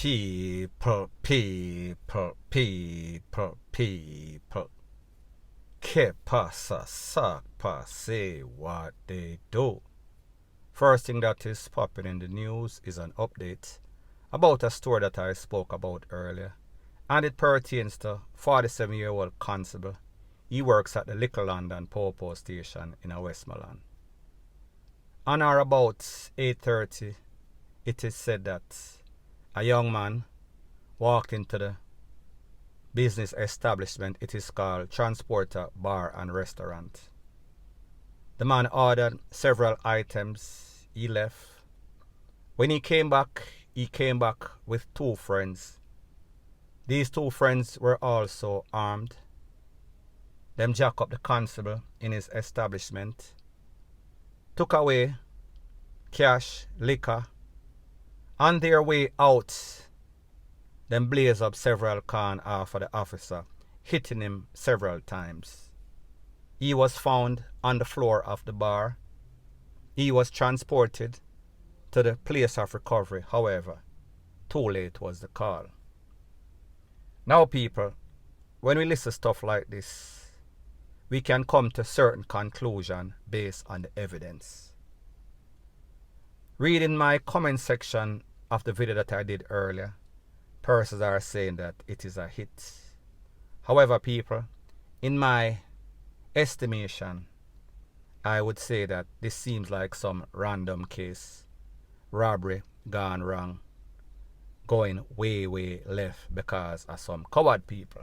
People. Que pasa, sac say what they do. First thing that is popping in the news is an update about a story that I spoke about earlier, and it pertains to 47-year-old Constable. He works at the Little London Popo station in Westmoreland. On or about 8:30, it is said that a young man walked into the business establishment. It is called Transporter Bar and Restaurant. The man ordered several items. He left. When he came back with two friends. These two friends were also armed. Them jack up the constable in his establishment, took away cash, liquor. On their way out, them blaze up several cans off of the officer, hitting him several times. He was found on the floor of the bar. He was transported to the place of recovery. However, too late was the call. Now, people, when we listen to stuff like this, we can come to certain conclusion based on the evidence. Reading my comment section of the video that I did earlier, persons are saying that it is a hit. However, people, in my estimation, I would say that this seems like some random case. Robbery gone wrong, going way left because of some coward people.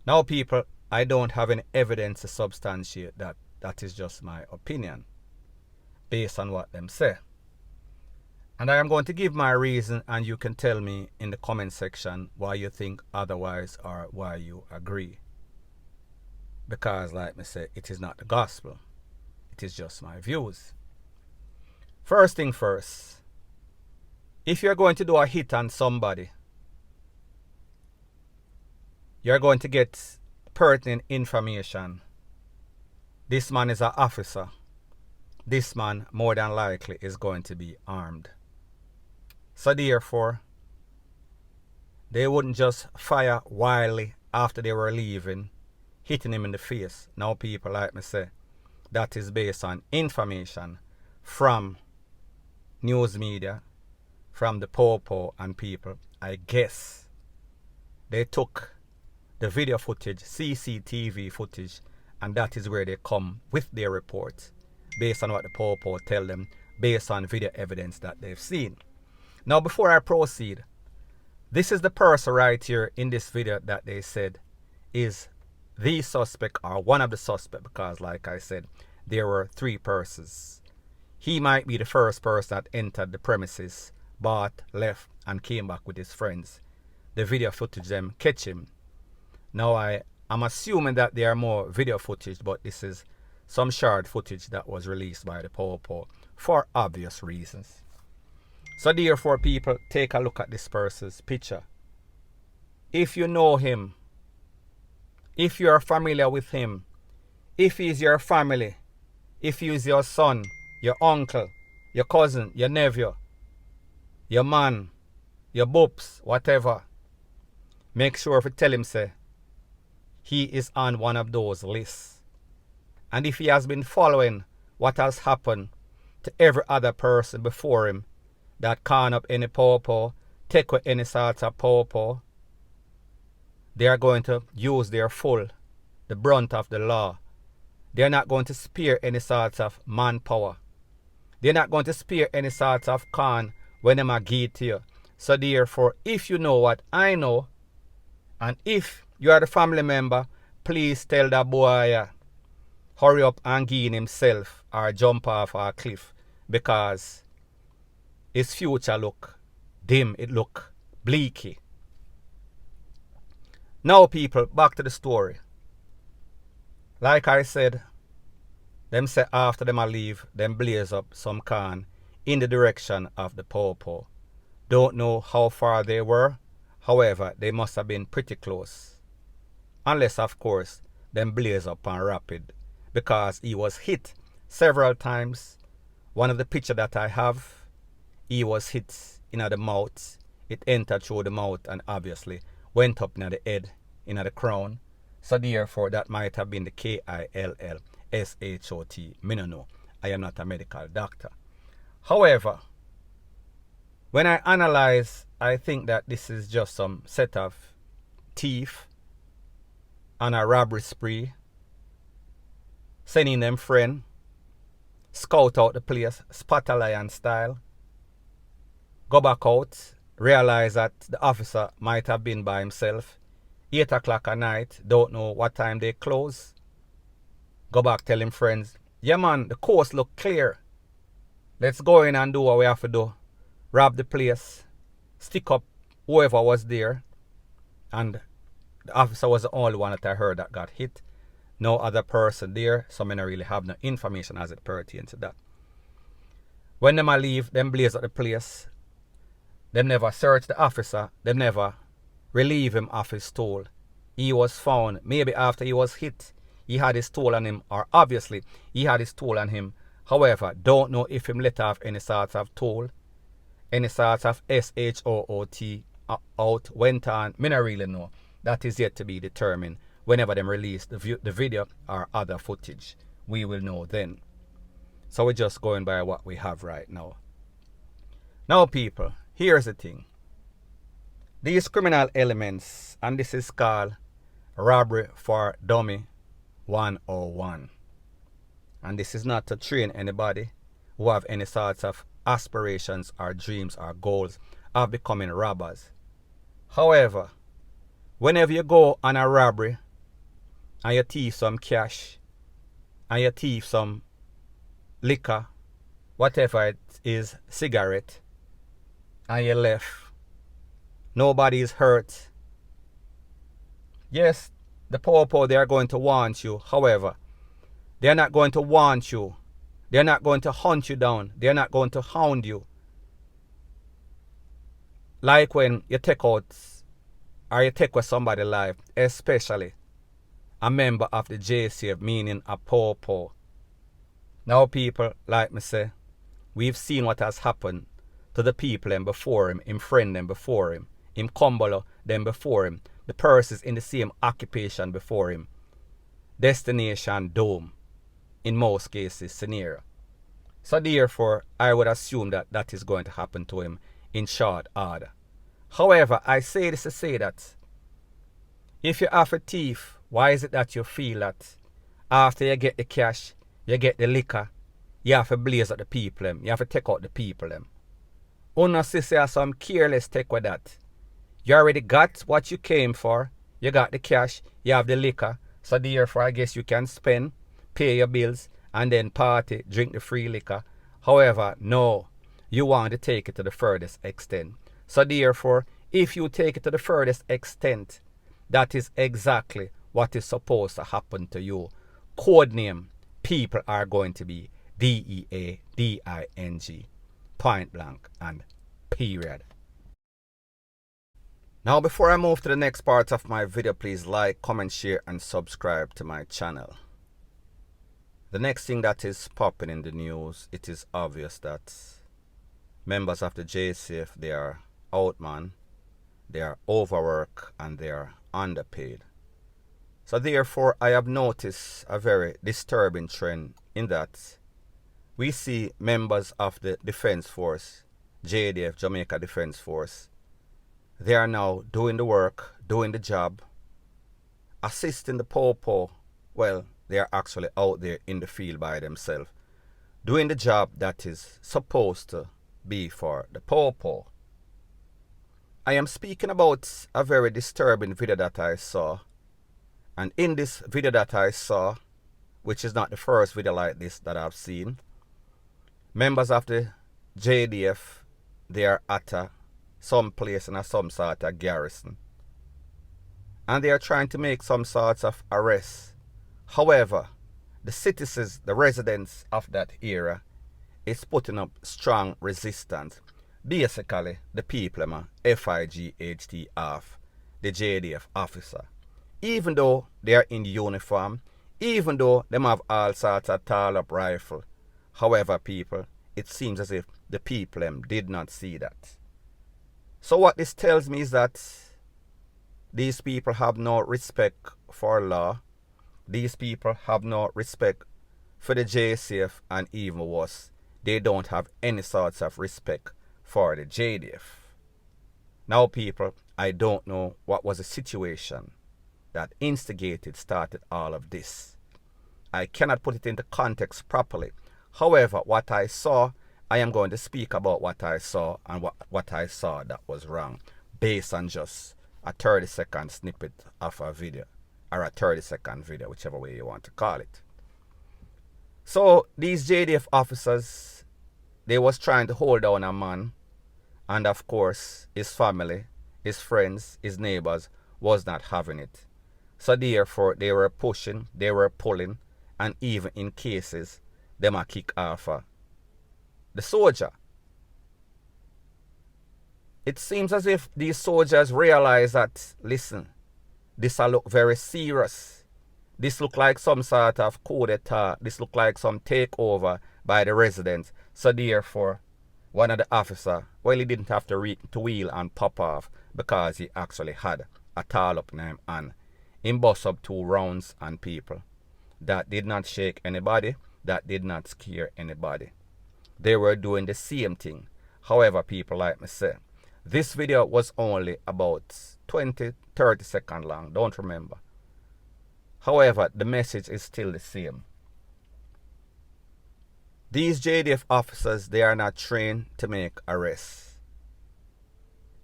Now, people, I don't have any evidence to substantiate that. That is just my opinion based on what them say. And I am going to give my reason, and you can tell me in the comment section why you think otherwise or why you agree. Because, like me say, it is not the gospel. It is just my views. First thing first, if you're going to do a hit on somebody, you're going to get pertinent information. This man is an officer. This man, more than likely, is going to be armed. So therefore, they wouldn't just fire wildly after they were leaving, hitting him in the face. Now, people, like me say, that is based on information from news media, from the Popo and people. I guess they took the video footage, CCTV footage, and that is where they come with their report based on what the Popo tell them, based on video evidence that they've seen. Now, before I proceed, this is the person right here in this video that they said is the suspect or one of the suspects, because like I said, there were three persons. He might be the first person that entered the premises, bought, left, and came back with his friends. The video footage them catch him. Now, I'm assuming that there are more video footage, but this is some short footage that was released by the Popo for obvious reasons. So therefore, people, take a look at this person's picture. If you know him, if you are familiar with him, if he's your family, if he's your son, your uncle, your cousin, your nephew, your man, your boops, whatever, make sure to tell him, say, he is on one of those lists. And if he has been following what has happened to every other person before him, that can up any Popo, take with any sort of Popo, they are going to use the brunt of the law. They are not going to spare any sort of manpower. They are not going to spare any sort of con when they are give to you. So therefore, if you know what I know, and if you are the family member, please tell that boy, hurry up and gain himself or jump off a cliff, because his future look dim, it look bleaky. Now, people, back to the story. Like I said, them say after them a leave, them blaze up some can in the direction of the Popo. Don't know how far they were. However, they must have been pretty close. Unless, of course, them blaze up and rapid, because he was hit several times. One of the picture that I have, he was hit in the mouth. It entered through the mouth and obviously went up in the head, in the crown. So therefore, that might have been the KILLSHOT. Me no know. I am not a medical doctor. However, when I analyze, I think that this is just some set of thief on a robbery spree, sending them friend, scout out the place, spot a lion style, go back out, realize that the officer might have been by himself, 8 o'clock at night, don't know what time they close, go back, tell him friends, yeah man, the coast look clear, let's go in and do what we have to do, rob the place, stick up whoever was there, and the officer was the only one that I heard that got hit. No other person there, so I don't really have no information as it pertains to that. When them a leave, them blaze at the place. Them never search the officer. Them never relieve him of his tool. He was found, maybe after he was hit, he had his tool on him, or obviously he had his tool on him. However, don't know if him let off any sort of tool, any sort of SHOOT out, went on. Me not really know. That is yet to be determined. Whenever them release the video or other footage, we will know then. So we're just going by what we have right now. Now people, here's the thing. These criminal elements, and this is called robbery for dummy 101. And this is not to train anybody who have any sorts of aspirations or dreams or goals of becoming robbers. However, whenever you go on a robbery and you thief some cash and you thief some liquor, whatever it is, cigarette, and you left, nobody is hurt. Yes, the popo, they are going to want you. However, they are not going to want you. They are not going to hunt you down. They are not going to hound you. Like when you take out or you take with somebody's life, especially a member of the JCF, meaning a popo. Now people, like me say, we've seen what has happened to the people them before him friend them before him Cumbolo them before him, the persons in the same occupation before him. Destination doom, in most cases, scenario. So therefore, I would assume that that is going to happen to him in short order. However, I say this to say that if you have a thief, why is it that you feel that after you get the cash, you get the liquor, you have to blaze at the people them, you have to take out the people them? Una say some careless take with that. You already got what you came for, you got the cash, you have the liquor, so therefore I guess you can spend, pay your bills, and then party, drink the free liquor. However, no, you want to take it to the furthest extent. So therefore, if you take it to the furthest extent, that is exactly what is supposed to happen to you. Code name, people are going to be DEADING, point blank and period. Now before I move to the next part of my video, please like, comment, share and subscribe to my channel. The next thing that is popping in the news, it is obvious that members of the JCF, they are out, man. They are overworked and they are underpaid. So therefore, I have noticed a very disturbing trend in that we see members of the Defense Force, JDF, Jamaica Defense Force, they are now doing the work, doing the job, assisting the popo. Well, they are actually out there in the field by themselves, doing the job that is supposed to be for the popo. I am speaking about a very disturbing video that I saw. And in this video that I saw, which is not the first video like this that I've seen, members of the JDF, they are at some place in some sort of garrison. And they are trying to make some sorts of arrests. However, the citizens, the residents of that area, is putting up strong resistance. Basically, the people, FIGHT off the JDF officer. Even though they are in uniform, even though they have all sorts of tall-up rifle. However, people, it seems as if the people did not see that. So what this tells me is that these people have no respect for law. These people have no respect for the JCF, and even worse, they don't have any sorts of respect for the JDF. Now people, I don't know what was the situation that started all of this. I cannot put it into context properly. However, what I saw, I am going to speak about what I saw and what I saw that was wrong, based on just a 30-second snippet of a video, or a 30-second video, whichever way you want to call it. So these JDF officers, they was trying to hold down a man, and of course his family, his friends, his neighbors was not having it. So therefore they were pushing, they were pulling, and even in cases them a kick off the soldier. It seems as if these soldiers realize that, listen, this look very serious. This look like some sort of coup d'etat. This look like some takeover by the residents. So therefore, one of the officers, well, he didn't have to wheel and pop off because he actually had a tall up in him and he bust up 2 rounds on people. That did not shake anybody. That did not scare anybody. They were doing the same thing. However, people, like me say, this video was only about 20-30 seconds long, don't remember. However, the message is still the same. These JDF officers, they are not trained to make arrests.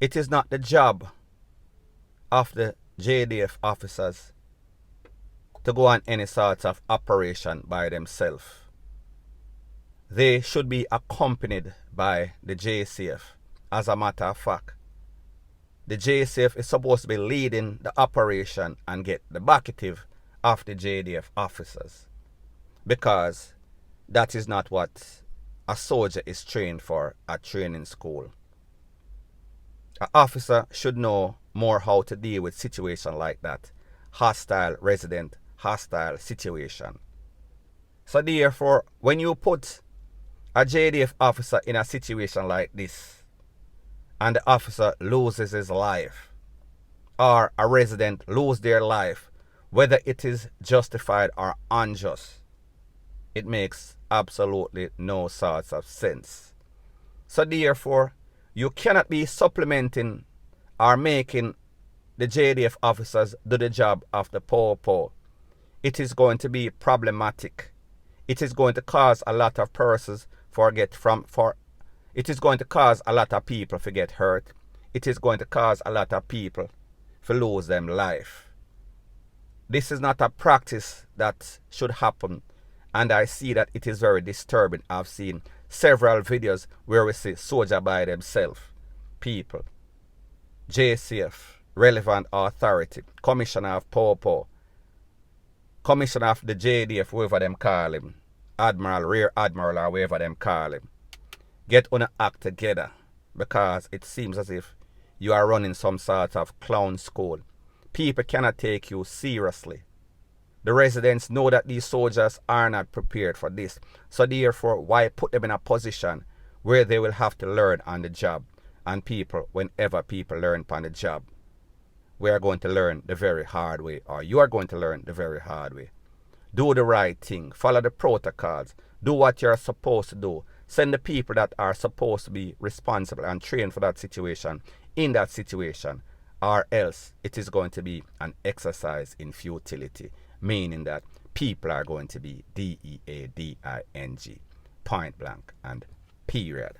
It is not the job of the JDF officers to go on any sort of operation by themselves. They should be accompanied by the JCF. As a matter of fact, the JCF is supposed to be leading the operation and get the backative of the JDF officers, because that is not what a soldier is trained for at training school. An officer should know more how to deal with situation like that. Hostile resident, hostile situation. So therefore, when you put a JDF officer in a situation like this, and the officer loses his life, or a resident lose their life, whether it is justified or unjust, it makes absolutely no sorts of sense. So therefore, you cannot be supplementing or making the JDF officers do the job of the po-po. It is going to be problematic. It is going to cause a lot of persons it is going to cause a lot of people to get hurt. It is going to cause a lot of people to lose their life. This is not a practice that should happen, and I see that it is very disturbing. I've seen several videos where we see soldiers by themselves, people, JCF, relevant authority, commissioner of POPO, commissioner of the JDF, whoever them call him, admiral, rear admiral, or whoever them call him. Get on an act together, because it seems as if you are running some sort of clown school. People cannot take you seriously. The residents know that these soldiers are not prepared for this. So therefore, why put them in a position where they will have to learn on the job? And people, whenever people learn on the job, we are going to learn the very hard way, or you are going to learn the very hard way. Do the right thing. Follow the protocols. Do what you're supposed to do. Send the people that are supposed to be responsible and trained for that situation in that situation, or else it is going to be an exercise in futility, meaning that people are going to be DEADING, point blank and period.